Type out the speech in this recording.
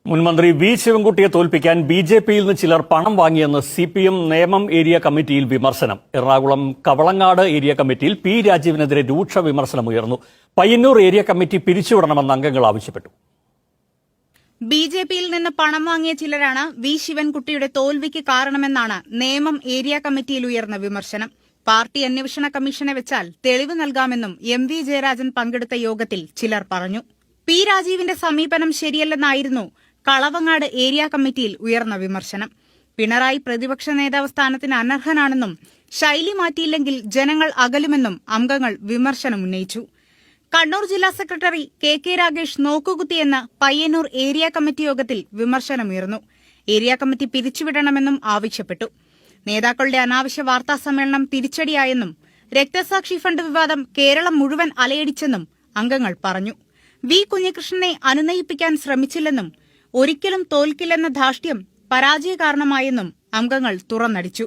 മുൻമന്ത്രി വി ശിവൻകുട്ടിയെ തോൽപ്പിക്കാൻ ബി.ജെ.പിയിൽ നിന്ന് ചിലർ പണം വാങ്ങിയെന്ന് സി.പി.എം നേമം ഏരിയ കമ്മിറ്റിയിൽ വിമർശനം. എറണാകുളം കവളങ്ങാട് ഏരിയ കമ്മിറ്റിയിൽ പി രാജീവിനെതിരെ രൂക്ഷ വിമർശനമുയർന്നു. പയ്യന്നൂർ ഏരിയ കമ്മിറ്റി പിരിച്ചുവിടണമെന്ന് അംഗങ്ങൾ ആവശ്യപ്പെട്ടു. ബി.ജെ.പിയിൽ നിന്ന് പണം വാങ്ങിയ ചിലരാണ് വി ശിവൻകുട്ടിയുടെ തോൽവിക്ക് കാരണമെന്നാണ് നേമം ഏരിയ കമ്മിറ്റിയിൽ ഉയർന്ന വിമർശനം. പാർട്ടി അന്വേഷണ കമ്മീഷനെ വെച്ചാൽ തെളിവ് നൽകാമെന്നും എം.വി. ജയരാജൻ പങ്കെടുത്ത യോഗത്തിൽ ചിലർ പറഞ്ഞു. പി രാജീവിന്റെ സമീപനം ശരിയല്ലെന്നായിരുന്നു കളവങ്ങാട് ഏരിയ കമ്മിറ്റിയിൽ ഉയർന്ന വിമർശനം. പിണറായി പ്രതിപക്ഷ നേതാവ് സ്ഥാനത്തിന് അനർഹനാണെന്നും ശൈലി മാറ്റിയില്ലെങ്കിൽ ജനങ്ങൾ അകലുമെന്നും അംഗങ്ങൾ വിമർശനമുന്നയിച്ചു. കണ്ണൂർ ജില്ലാ സെക്രട്ടറി കെ രാഗേഷ് നോക്കുകുത്തിയെന്ന് പയ്യന്നൂർ ഏരിയ കമ്മിറ്റി യോഗത്തിൽ വിമർശനമുയർന്നു. ഏരിയ കമ്മിറ്റി പിരിച്ചുവിടണമെന്നും ആവശ്യപ്പെട്ടു. നേതാക്കളുടെ അനാവശ്യ വാർത്താ സമ്മേളനം തിരിച്ചടിയായെന്നും രക്തസാക്ഷി ഫണ്ട് വിവാദം കേരളം മുഴുവൻ അലയടിച്ചെന്നും അംഗങ്ങൾ പറഞ്ഞു. വി കുഞ്ഞികൃഷ്ണനെ അനുനയിപ്പിക്കാൻ ശ്രമിച്ചില്ലെന്നും ഒരിക്കലും തോൽക്കില്ലെന്ന ധാർഷ്ട്യം പരാജയ കാരണമായെന്നും അംഗങ്ങൾ തുറന്നടിച്ചു.